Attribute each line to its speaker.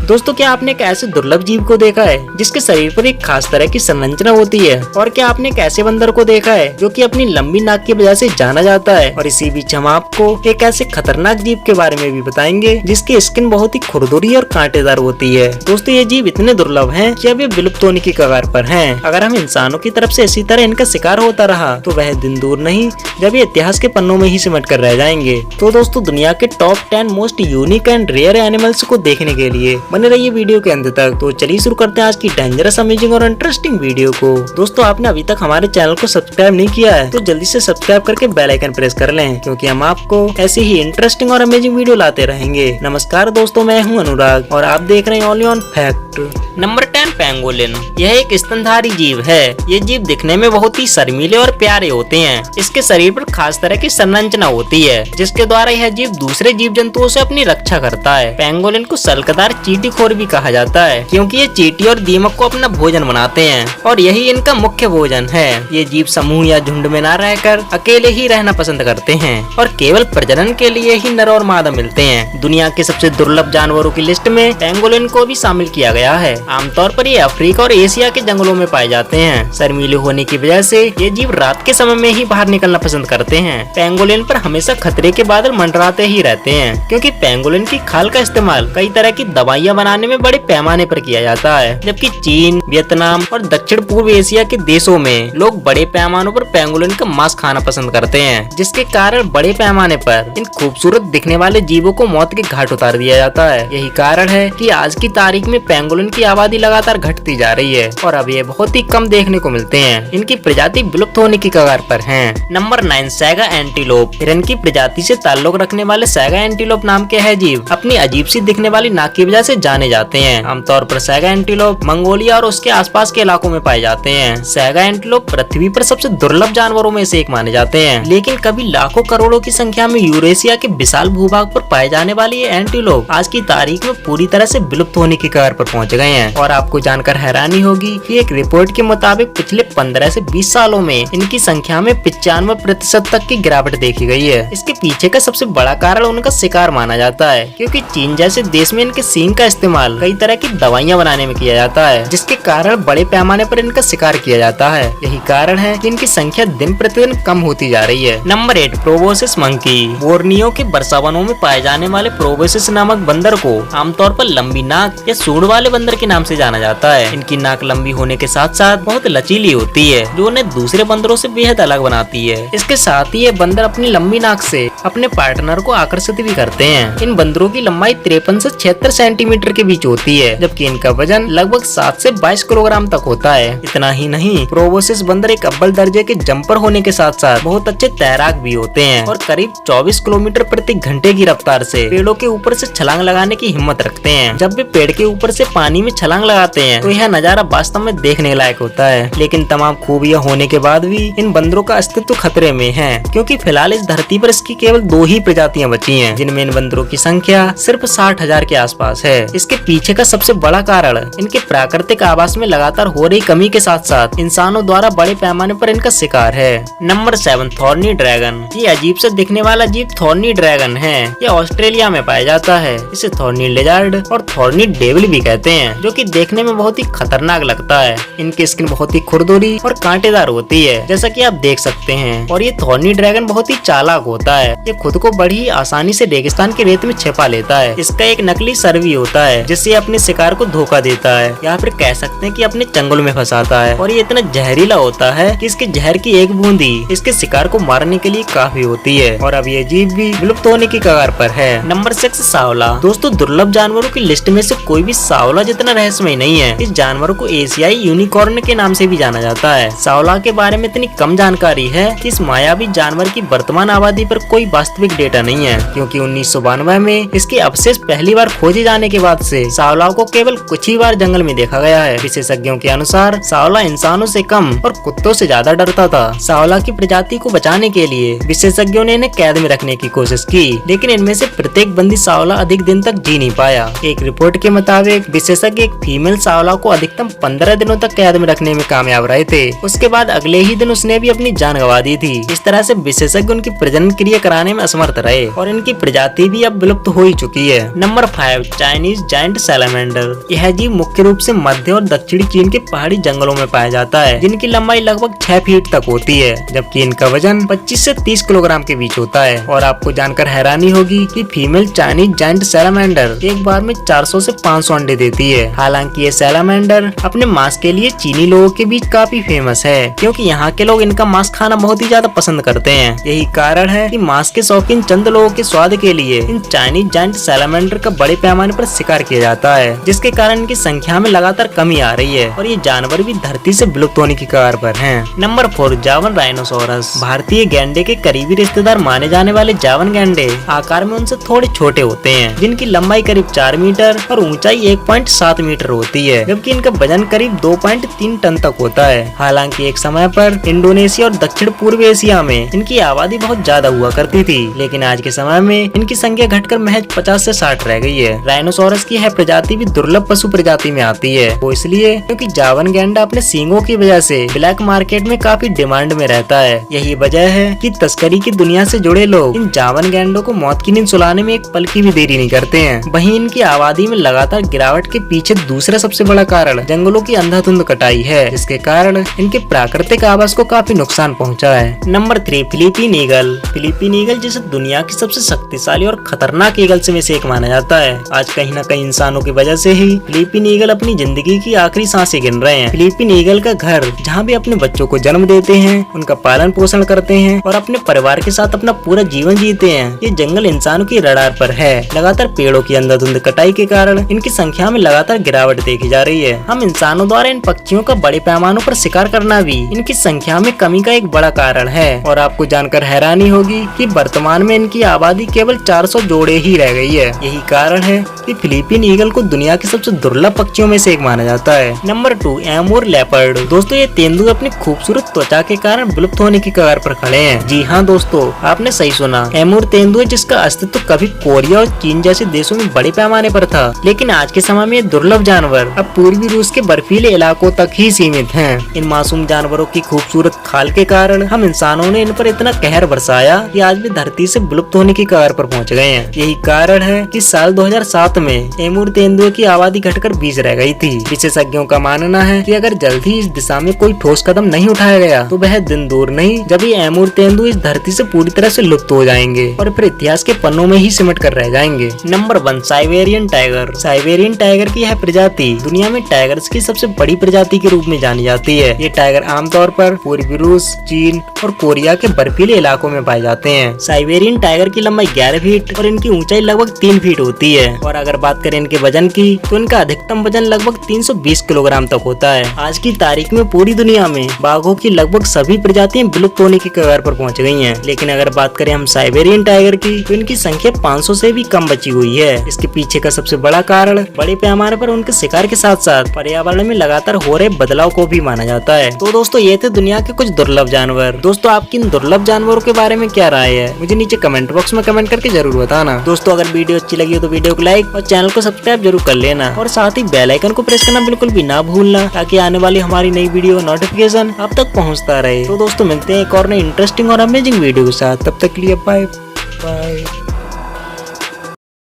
Speaker 1: दोस्तों, क्या आपने एक ऐसे दुर्लभ जीव को देखा है जिसके शरीर पर एक खास तरह की संरचना होती है? और क्या आपने एक ऐसे बंदर को देखा है जो कि अपनी लंबी नाक की वजह से जाना जाता है? और इसी बीच हम आपको एक ऐसे खतरनाक जीव के बारे में भी बताएंगे जिसकी स्किन बहुत ही खुरदुरी और कांटेदार होती है। दोस्तों, ये जीव इतने दुर्लभ हैं कि अब ये विलुप्त होने की कगार पर हैं। अगर हम इंसानों की तरफ से इसी तरह इनका शिकार होता रहा तो वह दिन दूर नहीं जब ये इतिहास के पन्नों में ही सिमट कर रह जाएंगे। तो दोस्तों, दुनिया के top 10 most unique and rare animals को देखने के लिए बने रहिए वीडियो के अंत तक। तो चलिए शुरू करते हैं आज की डेंजरस, अमेजिंग और इंटरेस्टिंग वीडियो को। दोस्तों, आपने अभी तक हमारे चैनल को सब्सक्राइब नहीं किया है तो जल्दी से सब्सक्राइब करके बेल आइकन प्रेस कर लें, क्योंकि हम आपको ऐसी ही इंटरेस्टिंग और अमेजिंग वीडियो लाते रहेंगे। नमस्कार दोस्तों, मैं हूं अनुराग और आप देख रहे हैं only on fact. Number 10, pangolin. यह एक स्तनधारी जीव है। ये जीव दिखने में बहुत ही शर्मीले और प्यारे होते हैं। इसके शरीर पर खास तरह की संरचना होती है जिसके द्वारा यह जीव दूसरे जीव जंतुओं से अपनी रक्षा करता है। पेंगोलिन को सल्कदार चींटीखोर भी कहा जाता है क्योंकि ये चींटी और दीमक को अपना भोजन बनाते हैं और यही इनका मुख्य भोजन है। ये जीव समूह या झुंड में न रहकर अकेले ही रहना पसंद करते हैं और केवल प्रजनन के लिए ही नर और मादा मिलते हैं। दुनिया के सबसे दुर्लभ जानवरों की लिस्ट में पेंगोलिन को भी शामिल किया गया है। आमतौर पर ये अफ्रीका और एशिया के जंगलों में पाए जाते हैं। शर्मीले होने की वजह से ये जीव रात के समय में ही बाहर निकलना पसंद करते हैं। पेंगोलिन पर हमेशा खतरे के बादल मंडराते ही रहते हैं क्योंकि पेंगोलिन की खाल का इस्तेमाल कई तरह की दवाइयां बनाने में बड़े पैमाने पर किया जाता है, जबकि चीन, वियतनाम और दक्षिण पूर्व एशिया के देशों में लोग बड़े पैमानों पर पेंगोलिन का मांस खाना पसंद करते हैं, जिसके कारण बड़े पैमाने पर इन खूबसूरत दिखने वाले जीवों को मौत के घाट उतार दिया जाता है। यही कारण है कि आज की तारीख में पेंगोलिन की आबादी लगातार घटती जा रही है और अब ये बहुत ही कम देखने को मिलते हैं। इनकी प्रजाति विलुप्त होने की कगार पर है। Number 9, saga antelope. हिरन की प्रजाति से ताल्लुक रखने वाले सैगा एंटीलोप नाम के है जीव अपनी अजीब सी दिखने वाली नाक की वजह से जाने जाते हैं। आमतौर पर सैगा एंटीलोप मंगोलिया और उसके आसपास के इलाकों में पाए जाते हैं। सैगा एंटीलोप पृथ्वी पर सबसे दुर्लभ जानवरों में से एक माने जाते हैं, लेकिन कभी लाखों करोड़ों की संख्या में यूरेशिया के विशाल भूभाग पर पाए जाने वाले ये एंटीलोप आज की तारीख में पूरी तरह से विलुप्त होने की कगार पर पहुंच गए हैं। और आपको जानकर हैरानी होगी कि एक रिपोर्ट के मुताबिक पिछले 15 से 20 सालों में इनकी संख्या में 95% तक की गिरावट देखी गई है। इसके पीछे का सबसे बड़ा कारण उनका शिकार माना जाता है, क्योंकि चीन जैसे देश में इनके सींग का इस्तेमाल कई तरह की दवाइयां बनाने में किया जाता है, जिसके कारण बड़े पैमाने पर इनका शिकार किया जाता है। यही कारण है कि इनकी संख्या दिन प्रतिदिन कम होती जा रही है। Number 8, proboscis monkey. बोर्नियो के वर्षावनों में पाए जाने वाले प्रोबोसिस नामक बंदर को आमतौर पर लंबी नाक या सूंड वाले बंदर के नाम से जाना जाता है। इनकी नाक लंबी होने के साथ साथ बहुत लचीली होती है, जो उन्हें दूसरे बंदरों से बेहद अलग बनाती है। इसके साथ ही ये बंदर अपनी लंबी नाक से अपने पार्टनर को आकर्षित भी करते हैं। इन बंदरों की लंबाई 53 से 76 सेंटीमीटर के बीच होती है, जबकि इनका वजन लगभग 7 से 22 किलोग्राम तक होता है। इतना ही नहीं, प्रोबोसिस बंदर एक अव्वल दर्जे के जंपर होने के साथ साथ बहुत अच्छे तैराक भी होते हैं और करीब 24 किलोमीटर प्रति घंटे की रफ्तार से पेड़ों के ऊपर से छलांग लगाने की हिम्मत रखते हैं। जब वे पेड़ के ऊपर से पानी में छलांग लगाते हैं तो यह नजारा वास्तव में देखने लायक होता है। लेकिन तमाम खूबियां होने के बाद भी इन बंदरों का अस्तित्व खतरे में है, क्योंकि फिलहाल इस धरती पर इसकी केवल 2 ही प्रजातियां बची हैं, जिनमें इन बंदरों की संख्या सिर्फ 60,000 के आसपास है। इसके पीछे का सबसे बड़ा कारण इनके प्राकृतिक आवास में लगातार हो रही कमी के साथ साथ इंसानों द्वारा बड़े पैमाने पर इनका शिकार है। Number 7, thorny dragon. ये अजीब से दिखने वाला जीव थॉर्नी ड्रैगन है। ये ऑस्ट्रेलिया में पाया जाता है। इसे थॉर्नी लिजार्ड और थॉर्नी डेविल भी कहते हैं, जो कि देखने में बहुत ही खतरनाक लगता है। इनकी स्किन बहुत ही खुरदुरी और कांटेदार होती है, जैसा कि आप देख सकते हैं। और ये थॉर्नी ड्रैगन बहुत ही चालाक होता है। ये खुद को बड़ी ही आसानी से रेगिस्तान के रेत में छिपा लेता है। इसका एक नकली सर भी होता है, जिससे अपने शिकार को धोखा देता है या फिर कह सकते हैं कि अपने चंगुल में फंसाता है। और ये इतना जहरीला होता है कि इसके जहर की एक बूंदी इसके शिकार को मारने के लिए काफी होती है। और अब ये जीव भी विलुप्त होने की कगार पर है। नंबर 6, सांवला। दोस्तों, दुर्लभ जानवरों की लिस्ट में से कोई भी सांवला जितना रहस्यमय नहीं है। इस जानवर को एशियाई यूनिकॉर्न के नाम से भी जाना जाता है। सांवला के बारे में इतनी कम जानकारी है कि इस मायावी जानवर की वर्तमान आबादी पर कोई वास्तविक डेटा नहीं है, क्योंकि 1992 में इसके अवशेष पहली बार खोजे जाने के बाद से सांवला को केवल कुछ ही बार जंगल में देखा गया है। विशेषज्ञों के अनुसार सांवला इंसानों से कम और कुत्तों से ज्यादा डरता था। सांवला की प्रजाति को बचाने के लिए विशेषज्ञों ने इन्हें कैद में रखने की कोशिश की, लेकिन इनमें से प्रत्येक बंदी सांवला अधिक दिन तक जी नहीं पाया। एक रिपोर्ट के मुताबिक विशेषज्ञ एक फीमेल सांवला को अधिकतम 15 दिनों तक कैद में रखने में कामयाब रहे थे। उसके बाद अगले ही दिन उसने भी अपनी जान गंवा दी थी। इस तरह से विशेषज्ञ उनकी प्रजनन क्रिया कराने में असमर्थ रहे और इनकी प्रजाति भी अब विलुप्त हो ही चुकी है। Number 5, Chinese giant salamander. यह जीव मुख्य रूप से मध्य और दक्षिणी चीन के पहाड़ी जंगलों में पाया जाता है, जिनकी लंबाई लगभग 6 फीट तक होती है, जबकि इनका वजन 25 से 30 किलोग्राम के बीच होता है। और आपको जानकर हैरानी होगी कि फीमेल चाइनीज जायंट सैलामेंडर एक बार में 400 से 500 अंडे देती है। हालांकि ये सैलामेंडर अपने मांस के लिए चीनी लोगों के बीच काफी फेमस है, क्योंकि यहाँ के लोग इनका मांस खाना बहुत ही ज्यादा पसंद करते हैं। यही कारण है कि मांस के शौकीन चंद लोगों के स्वाद के लिए इन चाइनीज जायंट सैलामेंडर का बड़े पैमाने पर शिकार किया जाता है, जिसके कारण इनकी संख्या में लगातार कमी आ रही है और ये जानवर भी धरती से विलुप्त होने की कगार पर हैं। नंबर 4, जावन राइनोसोरस। भारतीय गैंडे के करीबी रिश्तेदार माने जाने वाले जावन गैंडे आकार में उनसे थोड़े छोटे होते हैं, जिनकी लंबाई करीब 4 मीटर और ऊंचाई 1.7 मीटर होती है, जबकि इनका वजन करीब 2.3 टन तक होता है। हालांकि एक समय पर इंडोनेशिया और दक्षिण पूर्व एशिया में इनकी आबादी बहुत ज्यादा हुआ करती थी, लेकिन आज के समय में इनकी संख्या घटकर महज 50 से 60 रह गई है। राइनोसोरस की यह प्रजाति भी दुर्लभ पशु प्रजाति में आती है, वो इसलिए क्योंकि जावन गैंडा अपने सींगों की वजह से ब्लैक मार्केट में काफी डिमांड में रहता है। यही वजह है कि तस्करी की दुनिया से जुड़े लोग इन जावन गैंडों को मौत की नींद सुलाने में एक पल की भी देरी नहीं करते हैं। वहीं इनकी आबादी में लगातार गिरावट के पीछे दूसरा सबसे बड़ा कारण जंगलों की अंधाधुंध कटाई है, जिसके कारण इनके प्राकृतिक आवास को काफी नुकसान पहुंचा है। Number 3, Philippine eagle. Philippine eagle जिसे दुनिया की सबसे शक्तिशाली और खतरनाक ईगल्स में से एक माना जाता है, आज कहीं न कहीं इंसानों की वजह से ही फिलीपीन ईगल अपनी जिंदगी की आखिरी सांसें गिन रहे हैं। फिलीपीन ईगल का घर जहाँ भी अपने बच्चों को जन्म देते हैं, उनका पालन पोषण करते हैं और अपने परिवार के साथ अपना पूरा जीवन जीते हैं, ये जंगल इंसानों की रडार पर है। लगातार पेड़ों की अंधाधुंध कटाई के कारण इनकी संख्या में लगातार गिरावट देखी जा रही है। हम इंसानों द्वारा इन पक्षियों का बड़े पैमानों पर शिकार करना भी इनकी संख्या में कमी का एक बड़ा कारण है। और आपको जानकर हैरानी होगी कि वर्तमान में इनकी आबादी केवल 400 जोड़े ही रह गई है। यही कारण है कि फिलीपीन ईगल को दुनिया के सबसे दुर्लभ पक्षियों में से एक माना जाता है। Number 2, Amur leopard. दोस्तों, ये तेंदुए अपनी खूबसूरत त्वचा के कारण विलुप्त होने की कगार पर खड़े हैं। जी हाँ दोस्तों, आपने सही सुना। एमूर तेंदुए जिसका अस्तित्व कभी कोरिया और चीन जैसे देशों में बड़े पैमाने पर था, लेकिन आज के समय में ये दुर्लभ जानवर अब पूर्वी रूस के बर्फीले इलाकों तक ही सीमित हैं। इन मासूम जानवरों की खूबसूरत खाल के कारण हम इंसानों ने इन पर इतना कहर बरसाया कि आज भी धरती से विलुप्त होने की कगार पर पहुंच गए हैं। यही कारण है कि साल 2007 में एमूर तेंदुए की आबादी घटकर 20 रह गई थी। विशेषज्ञों का मानना है कि अगर जल्द ही इस दिशा में कोई ठोस कदम नहीं उठाया गया तो वह दिन दूर नहीं जब ये एमूर तेंदुए इस धरती से पूरी तरह से लुप्त हो जाएंगे और फिर इतिहास के पन्नों में ही सिमट कर रह जाएंगे। Number 1, Siberian tiger. Siberian tiger की यह प्रजाति दुनिया में टाइगर्स की सबसे बड़ी प्रजाति के रूप में जानी जाती है। ये टाइगर आमतौर पर पूर्वी रूस, चीन और कोरिया के बर्फीले इलाकों में पाए जाते हैं। साइबेरियन टाइगर की लंबाई 11 फीट और इनकी ऊंचाई लगभग 3 फीट होती है। और अगर बात करें इनके वजन की तो इनका अधिकतम वजन लगभग 320 किलोग्राम तक होता है। आज की तारीख में पूरी दुनिया में बाघों की लगभग सभी प्रजातियां विलुप्त होने की कगार पर पहुंच गई हैं। लेकिन अगर बात करें हम साइबेरियन टाइगर की तो इनकी संख्या 500 से भी कम बची हुई है। इसके पीछे का सबसे बड़ा कारण बड़े पैमाने पर उनके शिकार के साथ साथ पर्यावरण में लगातार हो रहे बदलाव को भी माना जाता है। तो दोस्तों, ये थे दुनिया के कुछ दुर्लभ जानवर। दोस्तों, आपकी इन दुर्लभ जानवरों के बारे में क्या राय है, मुझे नीचे कमेंट बॉक्स में कमेंट करके जरूर बताना। दोस्तों, अगर वीडियो अच्छी लगी हो तो वीडियो को लाइक और चैनल को सब्सक्राइब जरूर कर लेना और साथ ही बेल आइकन को प्रेस करना बिल्कुल भी ना भूलना, ताकि आने वाली हमारी नई वीडियो नोटिफिकेशन आप तक पहुंचता रहे। तो दोस्तों, मिलते हैं एक और नई इंटरेस्टिंग और अमेजिंग वीडियो के साथ। तब तक के लिए बाय बाय।